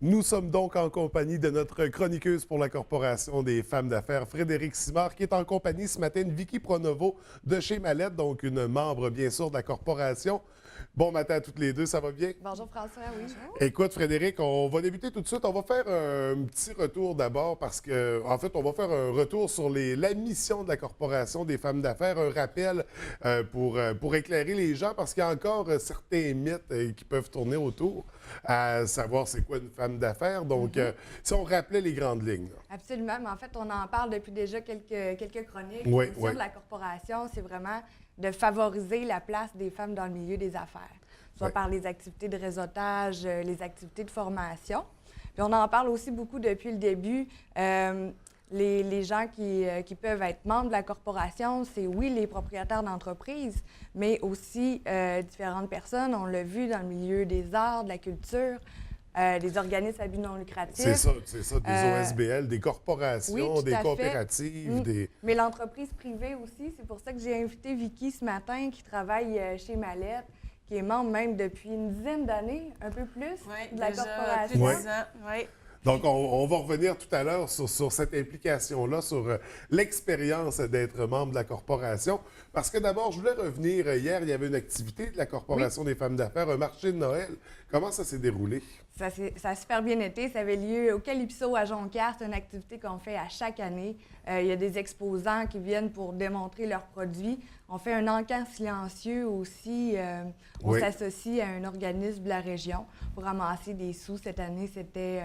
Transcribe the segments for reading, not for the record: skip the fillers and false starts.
Nous sommes donc en compagnie de notre chroniqueuse pour la Corporation des femmes d'affaires, Frédérique Simard, qui est en compagnie ce matin de Vicky Pronovo de chez Mallette, donc une membre bien sûr de la corporation. Bon matin à toutes les deux, ça va bien? Bonjour François, oui. Écoute, Frédéric, on va débuter tout de suite. On va faire un petit retour d'abord parce que, en fait, on va faire un retour sur la mission de la Corporation des femmes d'affaires, un rappel pour éclairer les gens parce qu'il y a encore certains mythes qui peuvent tourner autour, à savoir c'est quoi une femme d'affaires. Donc, si on rappelait les grandes lignes. Absolument, mais en fait, on en parle depuis déjà quelques chroniques. Oui, La mission de la corporation, c'est vraiment de favoriser la place des femmes dans le milieu des affaires, soit Oui. par les activités de réseautage, les activités de formation. Puis on en parle aussi beaucoup depuis le début. Les gens qui peuvent être membres de la corporation, c'est oui les propriétaires d'entreprises, mais aussi différentes personnes. On l'a vu dans le milieu des arts, de la culture, des organismes à but non lucratif. C'est ça, des OSBL, des corporations, oui, tout des à fait. coopératives, des... Mais l'entreprise privée aussi, c'est pour ça que j'ai invité Vicky ce matin, qui travaille chez Mallette, qui est membre même depuis une dizaine d'années, un peu plus, de la corporation. Plus de 10 ans. Oui. Donc, on va revenir tout à l'heure sur cette implication-là, sur l'expérience d'être membre de la corporation. Parce que d'abord, je voulais revenir. Hier, il y avait une activité de la Corporation des femmes d'affaires, un marché de Noël. Comment ça s'est déroulé? Ça a super bien été. Ça avait lieu au Calypso à Jonquière. C'est une activité qu'on fait à chaque année. Il y a des exposants qui viennent pour démontrer leurs produits. On fait un encan silencieux aussi. On s'associe à un organisme de la région pour ramasser des sous. Cette année, c'était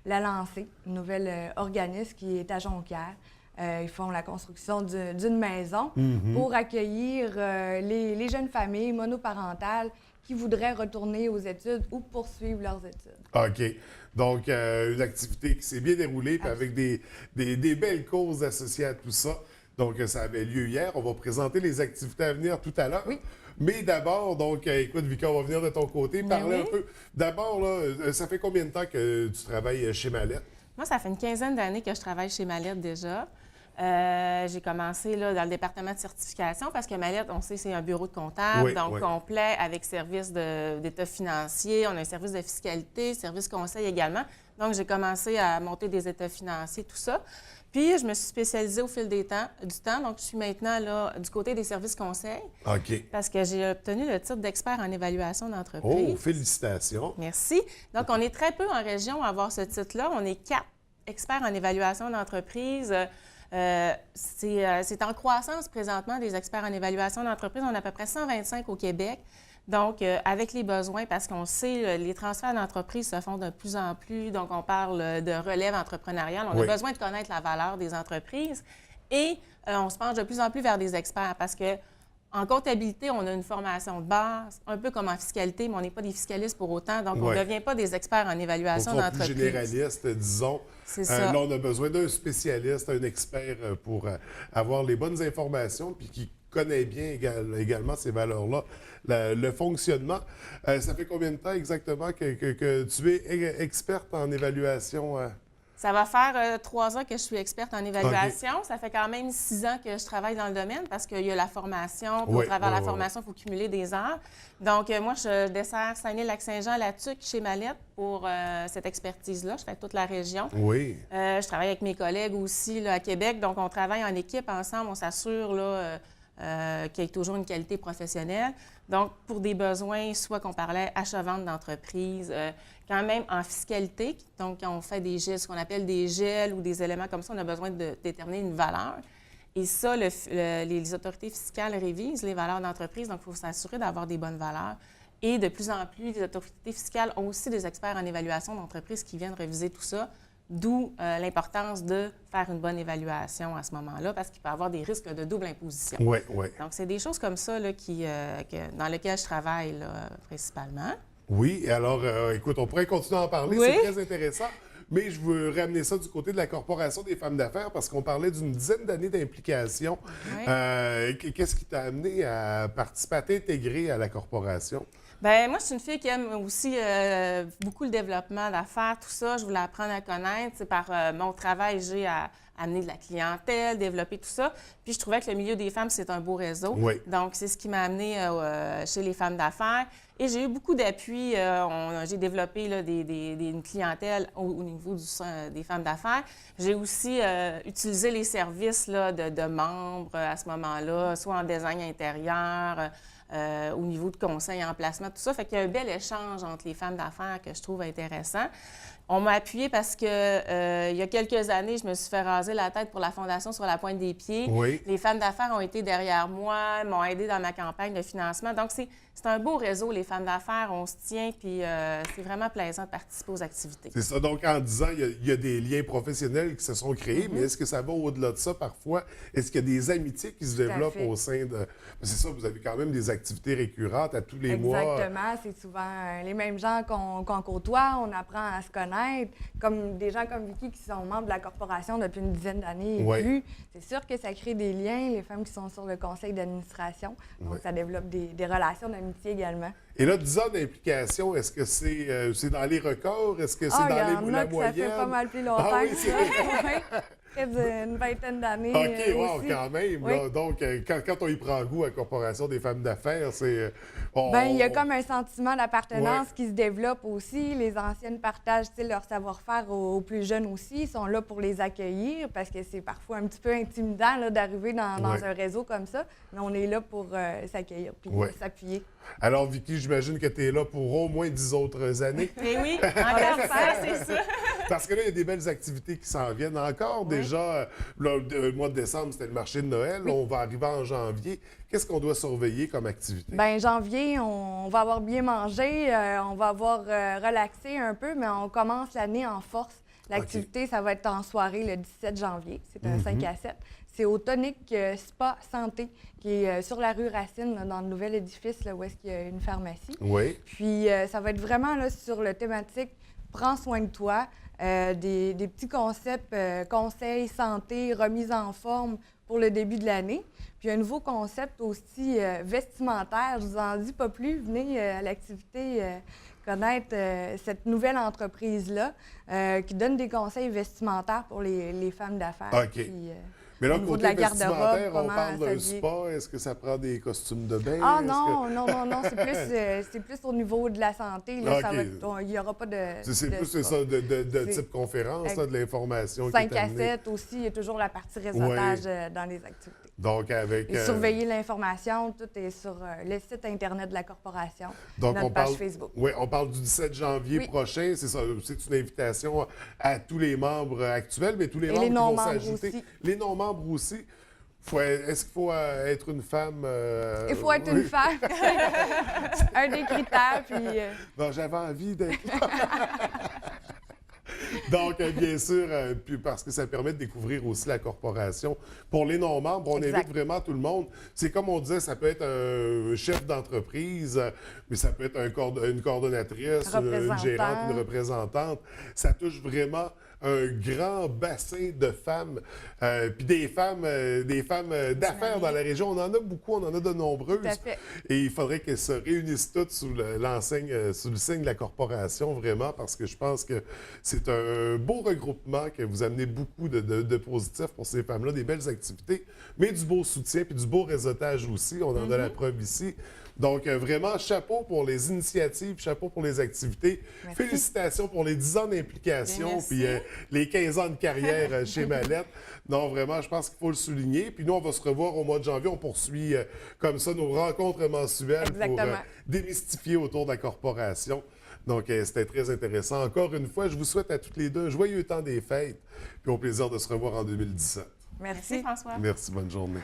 La Lancée, un nouvel organisme qui est à Jonquière. Ils font la construction d'une maison pour accueillir les jeunes familles monoparentales qui voudraient retourner aux études ou poursuivre leurs études. OK. Donc, une activité qui s'est bien déroulée, puis avec des belles causes associées à tout ça. Donc, ça avait lieu hier. On va présenter les activités à venir tout à l'heure. Oui. Mais d'abord, donc, écoute, Vika, on va venir de ton côté, parler un peu. D'abord, là, ça fait combien de temps que tu travailles chez Mallette? Moi, ça fait une quinzaine d'années que je travaille chez Mallette déjà. J'ai commencé là, dans le département de certification parce que Mallette, on sait, c'est un bureau de comptable, complet avec service d'état financier. On a un service de fiscalité, service conseil également. Donc, j'ai commencé à monter des états financiers, tout ça. Puis, je me suis spécialisée au fil du temps. Donc, je suis maintenant là, du côté des services conseils. OK. Parce que j'ai obtenu le titre d'expert en évaluation d'entreprise. Oh, félicitations. Merci. Donc, on est très peu en région à avoir ce titre-là. On est 4 experts en évaluation d'entreprise. C'est en croissance présentement des experts en évaluation d'entreprise. On a à peu près 125 au Québec. Donc, avec les besoins, parce qu'on sait, les transferts d'entreprise se font de plus en plus. Donc, on parle de relève entrepreneuriale. On a besoin de connaître la valeur des entreprises. Et on se penche de plus en plus vers des experts parce que en comptabilité, on a une formation de base, un peu comme en fiscalité, mais on n'est pas des fiscalistes pour autant. Donc, on ne devient pas des experts en évaluation d'entreprise. Plus généraliste, disons. C'est ça. Là, on a besoin d'un spécialiste, un expert pour avoir les bonnes informations puis qui connaît bien également ces valeurs-là, le fonctionnement. Ça fait combien de temps exactement que tu es experte en évaluation? Ça va faire 3 ans que je suis experte en évaluation. Okay. Ça fait quand même 6 ans que je travaille dans le domaine parce qu'il y a la formation. Puis au travers de la formation, il faut cumuler des heures. Donc, moi, je dessert Saguenay-Lac-Saint-Jean-La-Tuque chez Mallette pour cette expertise-là. Je fais toute la région. Oui. Je travaille avec mes collègues aussi là, à Québec. Donc, on travaille en équipe ensemble. On s'assure là, qu'il y ait toujours une qualité professionnelle. Donc, pour des besoins, soit qu'on parlait achat-vente d'entreprise, quand même en fiscalité, donc quand on fait des gels, ce qu'on appelle des gels ou des éléments comme ça, on a besoin de déterminer une valeur. Et ça, les autorités fiscales révisent les valeurs d'entreprise, donc il faut s'assurer d'avoir des bonnes valeurs. Et de plus en plus, les autorités fiscales ont aussi des experts en évaluation d'entreprise qui viennent réviser tout ça. D'où l'importance de faire une bonne évaluation à ce moment-là, parce qu'il peut y avoir des risques de double imposition. Oui, oui. Donc, c'est des choses comme ça là, dans lesquelles je travaille là, principalement. Oui, alors, écoute, on pourrait continuer à en parler, c'est très intéressant. Mais je veux ramener ça du côté de la Corporation des femmes d'affaires parce qu'on parlait d'une dizaine d'années d'implication. Oui. Qu'est-ce qui t'a amené à participer, à t'intégrer à la Corporation? Bien, moi, je suis une fille qui aime aussi beaucoup le développement d'affaires, tout ça. Je voulais apprendre à connaître. C'est par mon travail, j'ai à amener de la clientèle, développer tout ça. Puis je trouvais que le milieu des femmes, c'est un beau réseau. Oui. Donc, c'est ce qui m'a amené chez les femmes d'affaires. Et j'ai eu beaucoup d'appui. J'ai développé là, une clientèle au niveau des femmes d'affaires. J'ai aussi utilisé les services là, de membres à ce moment-là, soit en design intérieur, au niveau de conseil en placement, tout ça. Fait qu'il y a un bel échange entre les femmes d'affaires que je trouve intéressant. On m'a appuyé parce que il y a quelques années, je me suis fait raser la tête pour la Fondation sur la pointe des pieds. Oui. Les femmes d'affaires ont été derrière moi, m'ont aidé dans ma campagne de financement. Donc, c'est un beau réseau, les femmes d'affaires. On se tient, puis c'est vraiment plaisant de participer aux activités. C'est ça. Donc, en disant, il y a des liens professionnels qui se sont créés, mais est-ce que ça va au-delà de ça parfois? Est-ce qu'il y a des amitiés qui se développent au sein de... C'est ça, vous avez quand même des activités récurrentes à tous les mois. Exactement. C'est souvent les mêmes gens qu'on côtoie. On apprend à se connaître. Comme des gens comme Vicky qui sont membres de la corporation depuis une dizaine d'années et plus. C'est sûr que ça crée des liens, les femmes qui sont sur le conseil d'administration. Donc, ça développe des relations d'amitié également. Et là, 10 ans d'implication, est-ce que c'est dans les records? Est-ce que c'est dans la moyenne? Ça fait pas mal plus longtemps oui, que ça. Près d'une vingtaine d'années. OK, wow, aussi. quand même. Oui. Là. Donc, quand on y prend goût à la Corporation des femmes d'affaires, c'est... Il y a comme un sentiment d'appartenance qui se développe aussi. Les anciennes partagent leur savoir-faire aux plus jeunes aussi. Ils sont là pour les accueillir parce que c'est parfois un petit peu intimidant là, d'arriver dans un réseau comme ça. Mais on est là pour s'accueillir puis s'appuyer. Alors, Vicky, j'imagine que tu es là pour au moins 10 autres années. Eh oui, encore ça, c'est ça. Parce que là, il y a des belles activités qui s'en viennent encore. Déjà, le mois de décembre, c'était le marché de Noël. On va arriver en janvier. Qu'est-ce qu'on doit surveiller comme activité? Bien, janvier, on va avoir bien mangé, on va avoir relaxé un peu, mais on commence l'année en force. L'activité, ça va être en soirée le 17 janvier. C'est un 5 à 7. C'est au Tonic Spa Santé, qui est sur la rue Racine, là, dans le nouvel édifice là, où est-ce qu'il y a une pharmacie. Oui. Puis, ça va être vraiment là, sur le thématique « Prends soin de toi », des petits concepts, conseils, santé, remise en forme pour le début de l'année. Puis un nouveau concept aussi vestimentaire, je vous en dis pas plus, venez à l'activité connaître cette nouvelle entreprise-là qui donne des conseils vestimentaires pour les femmes d'affaires. OK. Puis, mais là, au niveau côté de la garde-robe, vestimentaire, on comment parle d'un s'habiller. spa. Est-ce que ça prend des costumes de bain? Ah non, non, c'est plus au niveau de la santé. Là, il n'y aura pas de... C'est plus spa. ça, de type conférence, là, de l'information 5 qui est à amenée. 7 aussi, il y a toujours la partie réseautage dans les activités. Donc, avec... Et surveiller l'information, tout est sur le site Internet de la Corporation, Donc, notre page Facebook. Oui, on parle du 17 janvier prochain. C'est ça, c'est une invitation à tous les membres actuels, mais tous les membres les qui vont non-membres s'ajouter. aussi. Les non-membres aussi. Est-ce qu'il faut être une femme? Il faut être une femme. Un des critères, puis... Non, j'avais envie d'être... Donc, bien sûr, puis parce que ça permet de découvrir aussi la corporation. Pour les non-membres, on invite vraiment tout le monde. C'est comme on disait, ça peut être un chef d'entreprise, mais ça peut être une coordonnatrice, une gérante, une représentante. Ça touche vraiment un grand bassin de femmes, puis des femmes d'affaires dans la région. On en a beaucoup, on en a de nombreuses. Tout à fait. Et il faudrait qu'elles se réunissent toutes sous l'enseigne, sous le signe de la corporation, vraiment, parce que je pense que c'est un beau regroupement, que vous amenez beaucoup de positifs pour ces femmes-là, des belles activités, mais du beau soutien, puis du beau réseautage aussi. On en a la preuve ici. Donc, vraiment, chapeau pour les initiatives, chapeau pour les activités. Merci. Félicitations pour les 10 ans d'implication, puis les 15 ans de carrière chez Mallette. Non, vraiment, je pense qu'il faut le souligner. Puis nous, on va se revoir au mois de janvier. On poursuit comme ça nos rencontres mensuelles pour démystifier autour de la corporation. Donc, c'était très intéressant. Encore une fois, je vous souhaite à toutes les deux un joyeux temps des fêtes, puis au plaisir de se revoir en 2017. Merci. Merci, François. Merci, bonne journée.